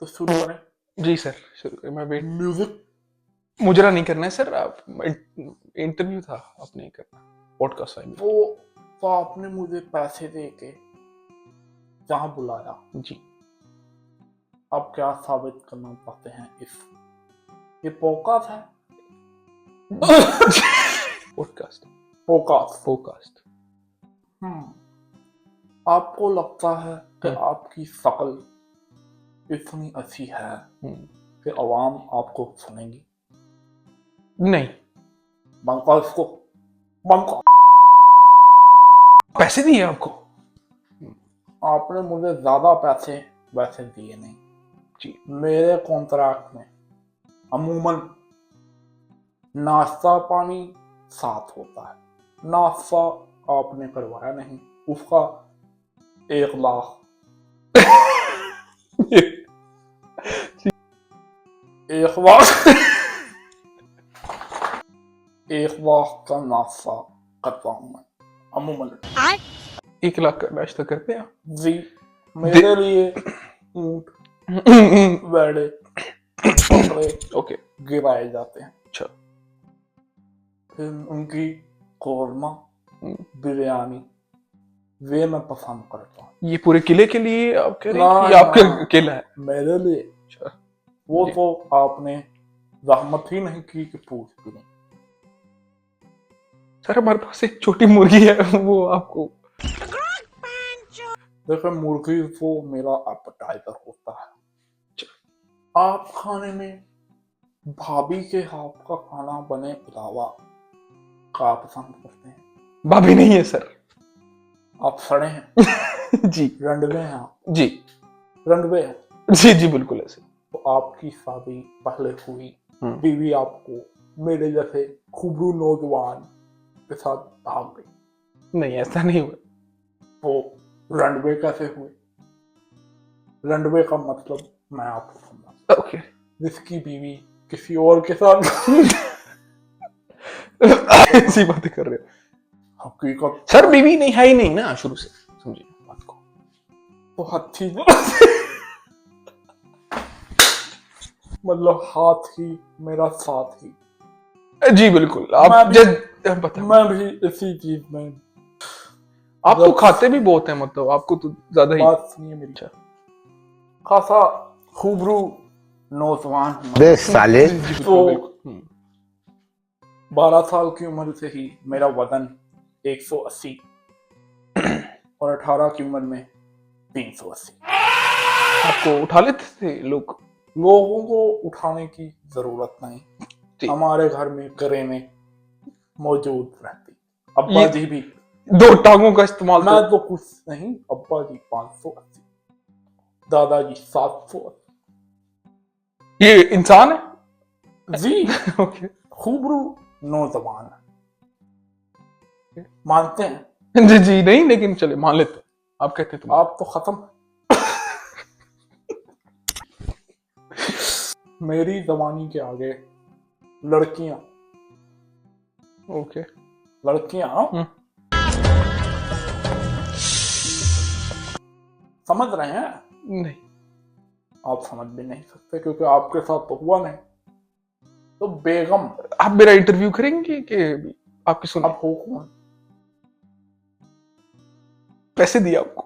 तो शुरू करें। जी सर, शुरू करें। मैं वेट म्यूजिक। मुजरा नहीं करना है सर। आप इंटरव्यू था, आप नहीं करना। पॉडकास्ट है वो तो आपने मुझे पैसे दे के जहाँ बुलाया, जी। आप क्या साबित करना चाहते हैं? ये पॉडकास्ट है। Podcast podcast. पॉडकास्ट आपको लगता है कि आपकी शक्ल इतनी अच्छी है कि आवाम आपको सुनेगी? नहीं। बनका इसको, बनका। पैसे दिए आपको? आपने मुझे ज्यादा पैसे वैसे दिए नहीं जी। मेरे कॉन्ट्रैक्ट में अमूमन नाश्ता पानी साथ होता है। नाश्ता आपने करवाया नहीं, उसका 1 लाख 1 लाख 1 लाख का नाश्ता करता हूँ मैं अमूमन। 1 लाख का नाश्ता करते हैं आप? जी, मेरे लिए ऊंट बैड़े बकरे ओके। गिराए जाते हैं, अच्छा। फिर उनकी कौरमा बिरयानी वे मैं पसंद करता हूँ। ये पूरे किले के लिए आप कह रहे हैं कि ना, आपका किला है? मेरे लिए। अच्छा। वो जी। तो आपने रहमत ही नहीं की कि पूछ भी नहीं। सर हमारे पास एक छोटी मुर्गी है, वो आपको। देखो, मुर्गी वो मेरा एपेटाइजर होता है। आप खाने में भाभी के हाथ का खाना बने अलावा क्या पसंद करते हैं? भाभी नहीं है सर। आप सड़े हैं। जी। रंडवे हैं आप। जी रंडवे हैं। जी जी बिल्कुल ऐसे। तो आपकी शादी पहले हुई, बीवी आपको मेरे जैसे खूबरू नौजवान के साथ भाग गई। नहीं, ऐसा नहीं हुआ। वो रंडवे कैसे हुए? रंडवे का मतलब मैं आपको समझा। ओके। जिसकी बीवी किसी और के साथ ऐसी बातें कर रहे हो हकीकत सर। बीवी नहीं है ही नहीं ना शुरू से, समझिए बात को। तो हथी मतलब हाथ ही मेरा साथ ही। जी बिल्कुल। आप मैं भी इसी चीज में। आप तो खाते भी बहुत हैं, मतलब आपको तो ज्यादा ही। बात सुनिए मेरी। खासा खूबरू नौजवान बे साले। तो 12 साल की उम्र से ही मेरा वजन 180 और 18 की उम्र में 380। आपको उठा लेते थे लोग? लोगों को उठाने की जरूरत नहीं, हमारे घर में करेने मौजूद रहती। अब्बा जी भी 2 टांगों का इस्तेमाल। मैं तो कुछ नहीं, अब्बा जी 580, दादाजी 780। ये इंसान है? जी। ओके। खूबरू नौजवान मानते हैं? जी जी नहीं, लेकिन चले मान लेते। आप कहते तो आप तो खत्म। मेरी जवानी के आगे लड़कियां ओके। लड़कियां समझ रहे हैं? नहीं, आप समझ भी नहीं सकते क्योंकि आपके साथ तो हुआ नहीं। तो बेगम। आप मेरा इंटरव्यू करेंगे कि आपकी सुन? आप हो कौन? पैसे दिए आपको?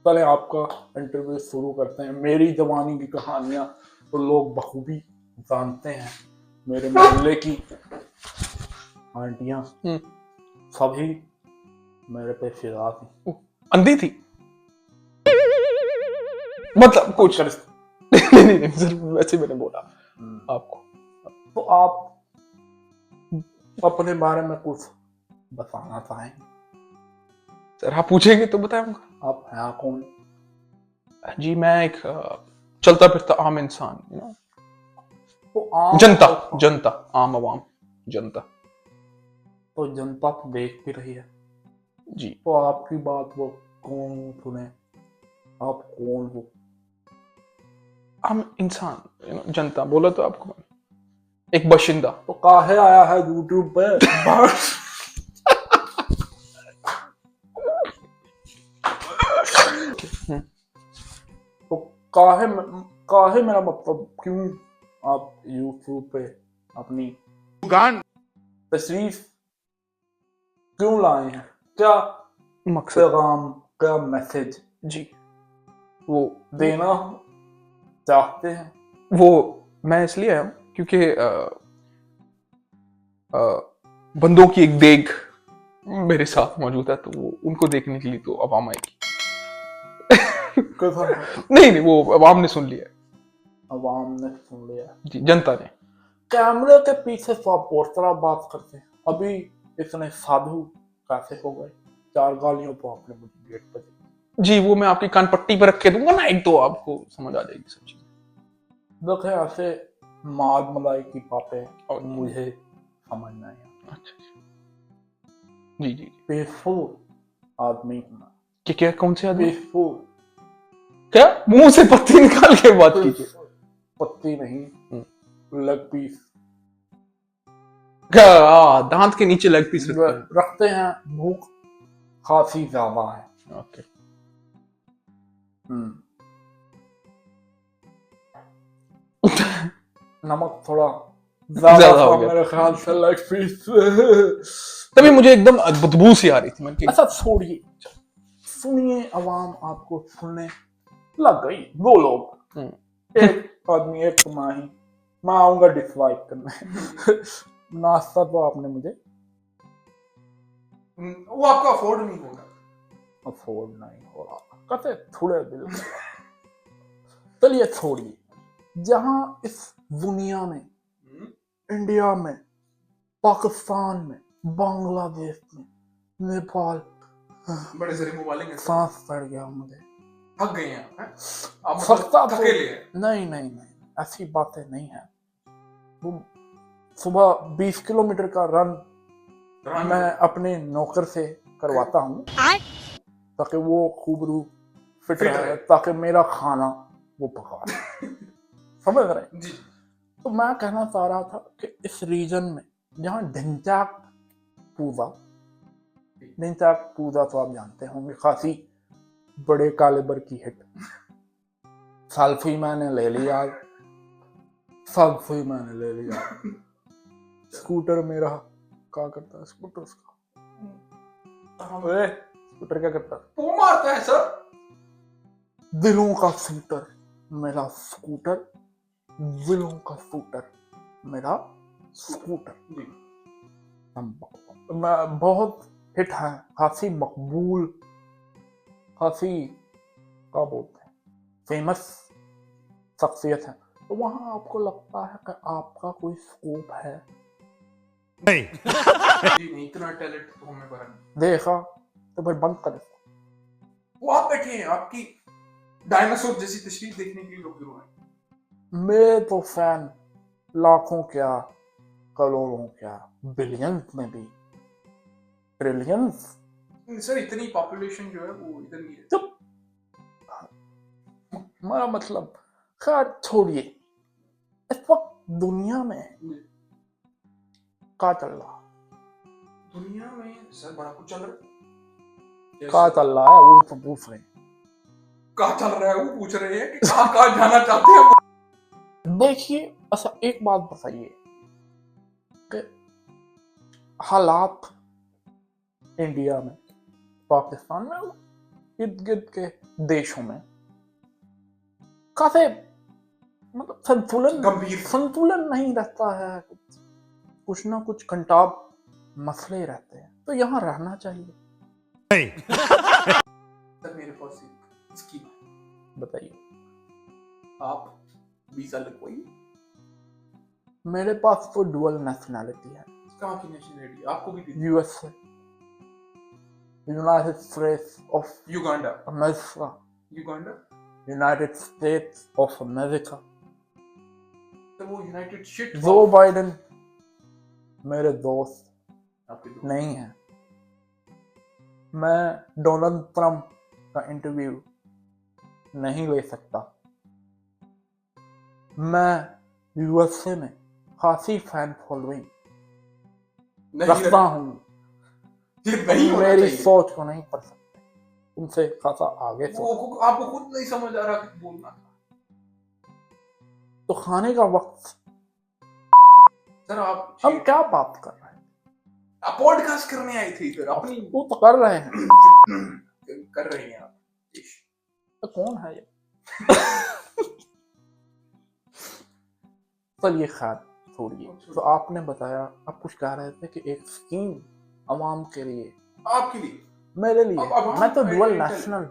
पहले आपका इंटरव्यू शुरू करते हैं। मेरी जवानी की कहानियां तो लोग बखूबी जानते हैं। मेरे मोहल्ले की आंटियां सभी मेरे पे फिदा थी। अंधी थी मतलब कुछ। नहीं नहीं सर, वैसे मैंने बोला आपको। तो आप अपने बारे में कुछ बताना चाहेंगे? सर आप पूछेंगे तो बताऊंगा। आप हैं कौन? जी मैं एक चलता फिरता आम इंसान। तो जनता जनता आम आवाम जनता। तो जनता तो देख भी रही है जी। तो आपकी बात वो कौन सुने? आप कौन हो? आम इंसान, जनता बोला तो आपको, एक बाशिंदा। तो काहे आया है यूट्यूब पे? तो काहे मेरा मतलब, क्यों आप यूट्यूब पे अपनी तशरीफ क्यों लाए हैं? क्या मकसद पैगाम, क्या मैसेज जी वो देना चाहते हैं? वो मैं इसलिए आया हूँ क्योंकि बंदों की एक देख मेरे साथ मौजूद है, तो वो उनको देखने के लिए तो अवाम आएगी। कैसा है? नहीं वो अवाम ने सुन लिया अवाम ने सुन लिया, जी, जनता ने। कैमरे के पीछे तो आप और तरह बात करते हैं। अभी इतने साधु कैसे हो गए? 4 गालियों तो आपने मुझे गेट पर दी। जी वो मैं आपकी कान पट्टी पर रख के दूंगा ना, एक तो आपको समझ आ जाएगी सब चीजें। देखे ऐसे माल मलाई की बातें और मुझे समझ नहीं आया। अच्छा जी जी जी। पीसफुल आदमी हूं मैं, क्या कौन से आदमी? पीसफुल। क्या मुंह से पत्ती निकाल के बात कीजिए। पत्ती नहीं, लेग पीस क्या दांत के नीचे लेग पीस रखते हैं? रखते हैं। भूख खासी ज्यादा है। ओके। नमक थोड़ा ज्यादा ज्यादा हो था गया। मेरे ख्याल से लेग पीस। तभी मुझे एकदम बदबू सी आ रही थी, मैंने कहा ऐसा छोड़िए, सुनिए। आवाम आपको सुनने लग गई। 2 लोग, एक आदमी एक माही। मैं आऊंगा डिसलाइक करने। नाश्ता तो आपने मुझे वो आपका अफोर्ड नहीं होगा। अफोर्ड नहीं हो रहा, कहते थोड़े दिल। चलिए छोड़िए। जहां इस दुनिया में, इंडिया में, पाकिस्तान में, बांग्लादेश में, नेपाल, बड़े सारे मोबाइल सांस चढ़ गया मुझे। थक गए हैं आप सकता तो थकेले हैं। नहीं, ऐसी बातें नहीं है। वो सुबह 20 किलोमीटर का रन मैं अपने नौकर से करवाता हूँ ताकि वो खूबरू फिट रहे, ताकि मेरा खाना वो पका ले। समझ रहे जी। तो मैं कहना चाह रहा था कि इस रीजन में जहाँ ढिंचाक पूजा तो आप जानते होंगे, खासी बड़े कालिबर की हिट। सेल्फी मैंने ले लिया, स्कूटर मेरा क्या करता है? स्कूटर स्कूटर क्या करता है? वो मारता है सर। दिलों का शूटर मेरा स्कूटर, दिलों का शूटर मेरा स्कूटर। जी। मैं बहुत हिट है, काफी मकबूल, काफी क्या बोलते हैं, फेमस शख्सियत है। तो वहां आपको लगता है कि आपका कोई स्कोप है? नहीं। जी नहीं, इतना टैलेंट तो हमें भरा नहीं। देखा तो फिर बंद कर। वो आप बैठे हैं, आपकी डायनासोर जैसी तस्वीर देखने के लिए लोग जरूर आए। मेरे तो फैन लाखों क्या, करोड़ों क्या, बिलियंस में भी, ट्रिलियंस। सर इतनी पॉपुलेशन जो है वो इधर नहीं है। चुप। मेरा मतलब, खैर छोड़िए। इस वक्त दुनिया में क्या चल रहा? दुनिया में सर बड़ा कुछ चल रहा है। क्या चल रहा है वो तो पूछ रहे हैं। कहाँ चल रहा है वो पूछ रहे हैं कि कहाँ जाना चाहते हैं। देखिए, अच्छा एक बात बताइए कि हालात इंडिया में, पाकिस्तान में, इर्द गिर्द के देशों में काफी मतलब संतुलन नहीं रहता है। कुछ ना कुछ कंटाब मसले रहते हैं, तो यहाँ रहना चाहिए। सर मेरे पास एक स्कीम है। बताइए। आप वीजा लगवाइए। मेरे पास तो डुअल नेशनैलिटी है। कहाँ की नेशनैलिटी आपको भी? USA, United states of Uganda. America, Uganda. United states of America. तो वो यूनाइटेड स्टेट। जो बाइडेन मेरे दोस्त नहीं है। मैं डोनाल्ड ट्रंप का इंटरव्यू नहीं ले सकता। मैं यूएसए में खासी फैन फॉलोइंग रखता हूँ। मेरी सोच को नहीं पढ़ सकते, उनसे खासा आगे वो आपको खुद नहीं समझ आ रहा कि बोलना था। तो खाने का वक्त, सर आप हम क्या बात कर रहे हैं? पॉडकास्ट करने आए थे इधर अपनी वो तो कर रहे हैं। कर रहे हैं आप। तो कौन है ये? चलिए खैर छोड़िए। तो आपने बताया, आप कुछ कह रहे थे कि एक स्कीम अवाम के लिए, आपके लिए, मेरे लिए। अब मैं तो डुअल इंटेल- नेशनल,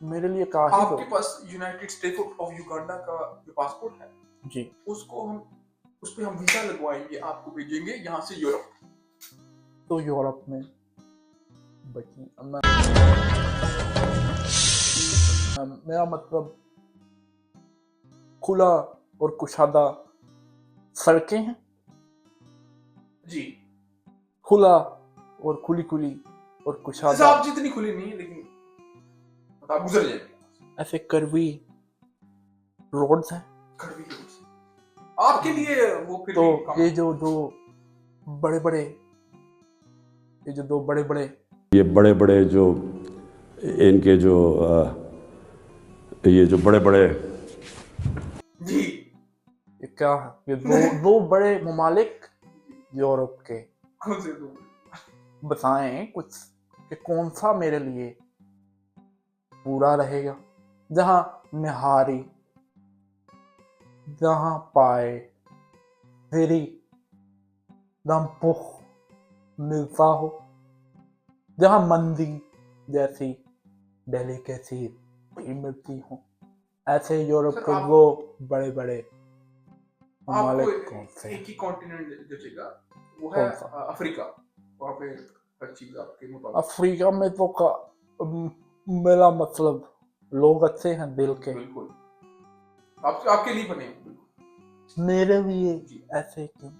मेरे लिए का ही आपके दो। पास यूनाइटेड स्टेट ऑफ युगांडा का जो पासपोर्ट है जी, उसको हम, उस पे हम वीजा लगवाएंगे, आपको भेजेंगे यहाँ से यूरोप। तो यूरोप में बची मेरा मतलब खुला और कुशादा सड़कें हैं, जी खुला और खुली खुली और जैसे कुशादा आप जितनी खुली नहीं है लेकिन आप गुजर जाएंगे। ऐसे करवी रोड्स हैं। करवी रोड से आपके लिए वो फिर तो भी कम ये जो दो बड़े बड़े, ये जो दो बड़े बड़े, ये बड़े बड़े जो इनके जो ये जो बड़े बड़े जी ये क्या है, ये दो दो बड़े ममालिक यूरोप के, कौन से दो? बताएं कुछ कि कौन सा मेरे लिए पूरा रहेगा, जहां निहारी, जहां पाए तेरी दम पुख मिलता हो, जहां मंदी जैसी डेलिकेसी भी मिलती हो। ऐसे यूरोप सर, के आप- वो बड़े बड़े ममालिक कौन आपको से एक हैं? ही कॉन्टिनेंट जचेगा, वो है कौन सा? अफ्रीका। वहाँ पे हर चीज आपके मुताबिक। अफ्रीका में तो मेरा मतलब लोग अच्छे हैं दिल के, बिल्कुल आपके लिए बने हैं, बिल्कुल। मेरे लिए जी। ऐसे क्यों?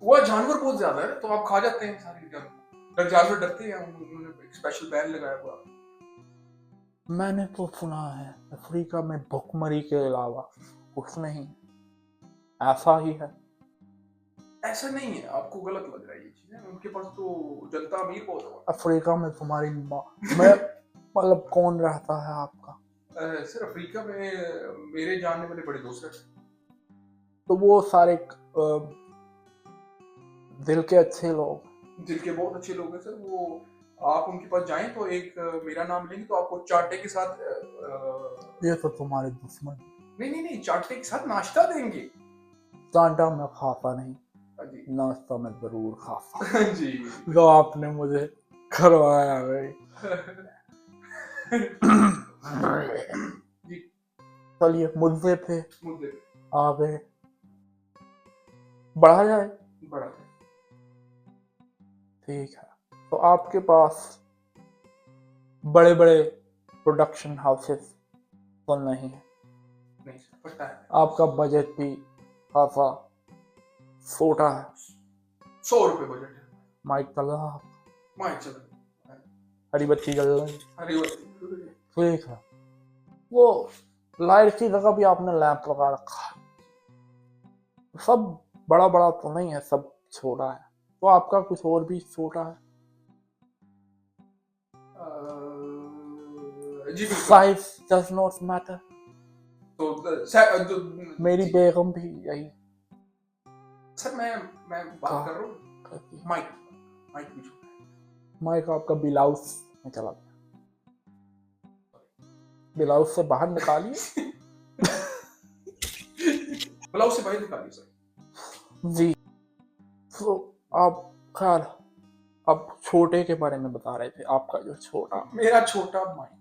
वह जानवर बहुत ज्यादा है तो आप खा जाते हैं सारे जानवर। जानवर डरते हैं, उन्होंने एक स्पेशल बैन लगाया हुआ। मैंने तो सुना है अफ्रीका में भुखमरी के अलावा कुछ नहीं, ऐसा ही है? ऐसा नहीं है, आपको गलत लग रहा है ये चीजें। उनके पास तो जनता अमीर बहुत है। अफ्रीका में तुम्हारी माँ, मैं मतलब कौन रहता है आपका? सर अफ्रीका में मेरे जानने वाले बड़े दोस्त हैं। तो वो सारे दिल के अच्छे लोग, दिल के बहुत अच्छे लोग हैं सर। वो आप उनके पास जाएं तो एक मेरा नाम लेंगे तो आपको चाटे के साथ ये तो तुम्हारे दुश्मन। नहीं चाटे के साथ नाश्ता देंगे। चांटा मैं खाता नहीं, हाँ जी नाश्ता मैं जरूर खाता। हाँ जी जो आपने मुझे करवाया भाई। जी चलिए मुद्दे पे मुद्दे आ गए, बढ़ा जाए। बड़ा ठीक है, तो आपके पास बड़े बड़े प्रोडक्शन हाउसेस तो नहीं है, नहीं सर, पता है। आपका बजट भी खासा छोटा है। 100 रुपए बजट है। माइक चला, माइक चला, हरी बत्ती जल रही, अरे ठीक है। वो लाइट की जगह भी आपने लैंप लगा रखा है। सब बड़ा बड़ा तो नहीं है, सब छोटा है। तो आपका कुछ और भी छोटा है? जी बिल्कुल। Size does not matter. तो मेरी बेगम भी यही सर मैं बात कर रहा हूँ कहती है। माइक माइक भी छोटा है। माइक आपका ब्लाउज में चला गया, ब्लाउज से बाहर निकालिए। ब्लाउज से बाहर निकालिए सर। जी, तो आप खैर अब छोटे के बारे में बता रहे थे, आपका जो छोटा, मेरा छोटा माइक,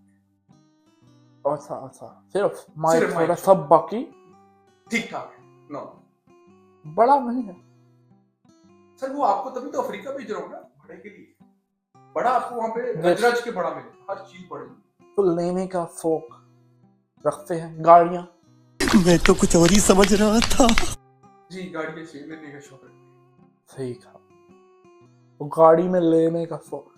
अच्छा अच्छा, सिर्फ माइक सिर्फ छोटा, माइक सब बाकी ठीक ठाक है। नो बड़ा नहीं है। सर वो आपको तभी तो अफ्रीका भेज रहा हूँ ना, बड़े के लिए। बड़ा आपको वहाँ पे देख- गजराज के बड़ा मिले, हर चीज बड़ी। तो लेने का शौक रखते हैं, गाड़ियां। मैं तो कुछ और ही समझ रहा था। जी गाड़ी से लेने का शौक है। ठीक है, तो गाड़ी में लेने का शौक,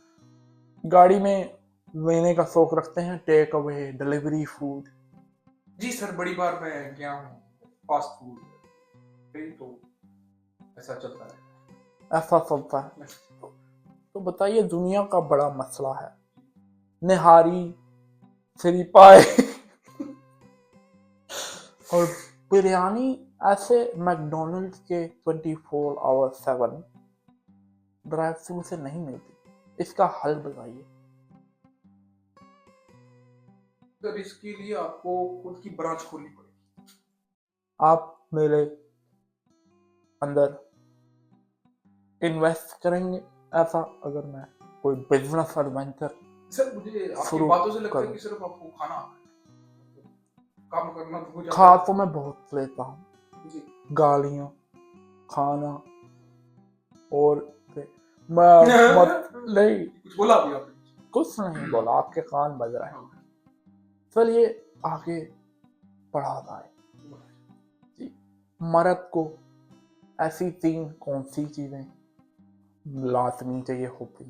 गाड़ी में लेने का शौक रखते हैं, टेक अवे, डिलीवरी फूड। जी सर, बड़ी बार मैं गया हूँ फास्ट फूड पे, तो ऐसा चलता है। ऐसा चलता है। तो बताइए, दुनिया का बड़ा मसला है निहारी, फ्री पाए, और बिरयानी ऐसे मैकडोनल्ड्स के 24/7 ड्राइव थ्रू से नहीं मिलती। इसका हल बताइए। सर इसके लिए आपको खुद की ब्रांच खोलनी पड़ेगी। आप मेरे अंदर इन्वेस्ट करेंगे ऐसा, अगर मैं कोई बिजनेस एडवेंचर सर मुझे आपकी शुरू बातों से लगता है करूं? कि सिर्फ आपको खाना आता है, काम करना तो हो जाता खा है। तो मैं बहुत लेता हूँ, जी गालियाँ, खाना और मैं मत नहीं, कुछ बोला अभी आपने? कुछ नहीं बोला, आपके कान बज रहे हैं। हाँ, चलिए आगे बढ़ा जाए। जी, मर्द को ऐसी 3 कौन सी चीजें लाजमी चाहिए होती?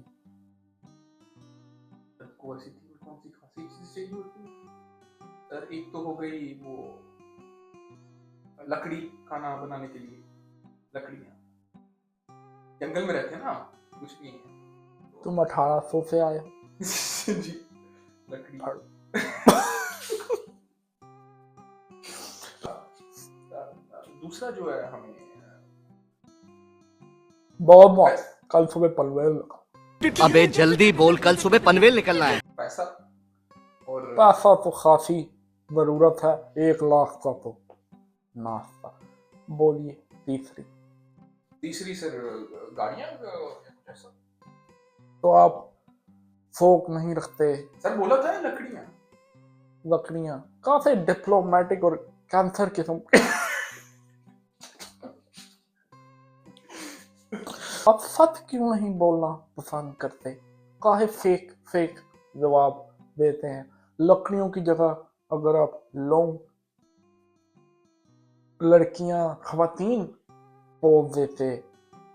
आपको ऐसी कौन सी खासी चीज चाहिए होती है? सर एक तो हो गई वो लकड़ी, खाना बनाने के लिए लकड़ियाँ। जंगल में रहते हैं ना, कुछ नहीं है। तुम 1800 से आए हो। जी लकड़ी। फड़। दूसरा जो है हमें बहुत कल सुबह पनवेल लगा। अबे जल्दी बोल, कल सुबह पनवेल निकलना है। पैसा और पैसा तो काफी जरूरत है, 1 लाख का तो नाश्ता। बोलिए तीसरी। सर गाड़ियाँ ऐसा। तो आप शौक नहीं रखते? सर बोला था लकड़ियाँ। लकड़ियां काफी डिप्लोमेटिक और कैंसर किस्म के। आप सच क्यों नहीं बोलना पसंद करते? काहे फेक जवाब देते हैं? लकड़ियों की जगह अगर आप लोग लड़कियां खवातीन पोज देते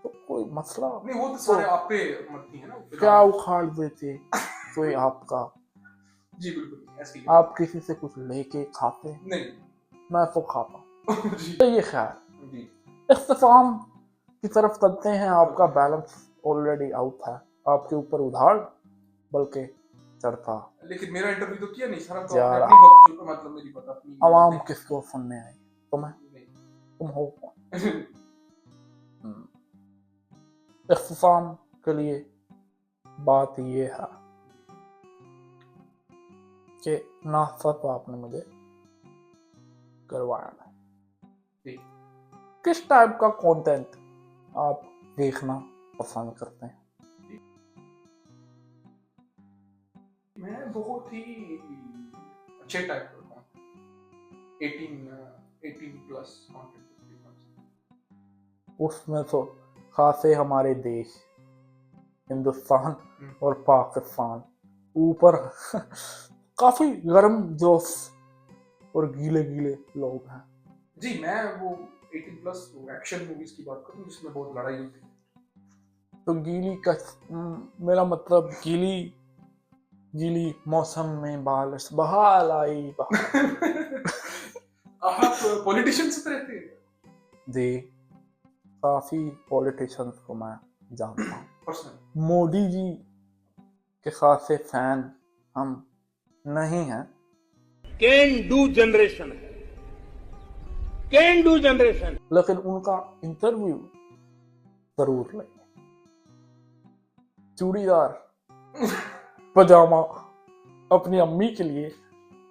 तो कोई मसला नहीं वो तो सारे आप पे मरती है ना। क्या उखाड़ देते कोई आपका? जी बिल्कुल ऐसी आप किसी से कुछ लेके खाते? नहीं। मैं तो खाता हूँ। जी तो ये खैर जी इख्तिताम की तरफ चलते हैं। आपका बैलेंस ऑलरेडी आउट है, आपके ऊपर उधार बल्कि चढ़ता लेकिन मेरा इंटरव्यू तो किया नहीं सर। तो जा आपने रहा। अपनी बकचोद मतलब मेरी बात अपनी आवाम किसको सुनने आई? तुम्हें? नहीं। तुम हो कौन? इख्तिताम के लिए बात ये है कि नाश्ता तो आपने मुझे करवाया है। जी। किस टाइप का कंटेंट आप देखना पसंद करते हैं? मैं बहुत ही अच्छे टाइप का हूँ। 18 प्लस कंटेंट देखना। उसमें तो खासे हमारे देश हिंदुस्तान और पाकिस्तान ऊपर काफी गर्म जोश और गीले लोग हैं। जी मैं वो 18 प्लस एक्शन मूवीज की बात करूँ जिसमें बहुत लड़ाई होती है। तो गीली का मेरा मतलब गीली मौसम में बारिश बहाल आई बहाल। आप पॉलिटिशियंस पे रहते हैं? जी काफी पॉलिटिशियंस को मैं जानता हूँ। पर्सनल मोदी जी के खासे फैन हम नहीं हैं। कैन डू जनरेशन है, कैन डू जनरेशन। लेकिन उनका इंटरव्यू जरूर लेंगे। चूड़ीदार पजामा अपनी अम्मी के लिए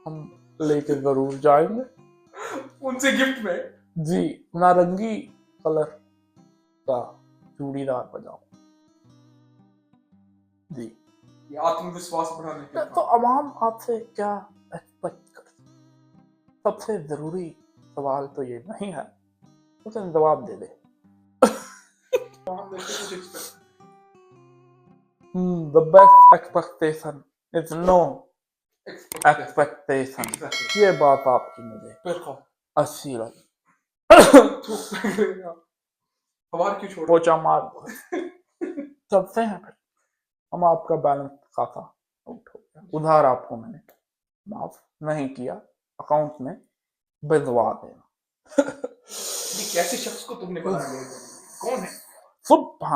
हम लेके जरूर जाएंगे। उनसे गिफ्ट में जी नारंगी कलर का चूड़ीदार पजामा। जी ये आत्मविश्वास बढ़ाने के तो अवाम आपसे क्या एक्सपेक्ट करती? सबसे जरूरी सवाल तो ये नहीं है, लेकिन जवाब दे दे। हम वैसे कुछ expect The best expectation is no expectation. ये बात आपकी मुझे अच्छी लगी। हमार क्यों छोड़ पोचा मार दो। चलते हैं फिर। हम आपका बैलेंस खाता आउट हो गया, उधार आपको मैंने माफ नहीं किया, अकाउंट में भिजवा देना। ये कैसे शख्स को तुमने बना लिया? कौन है? सुबह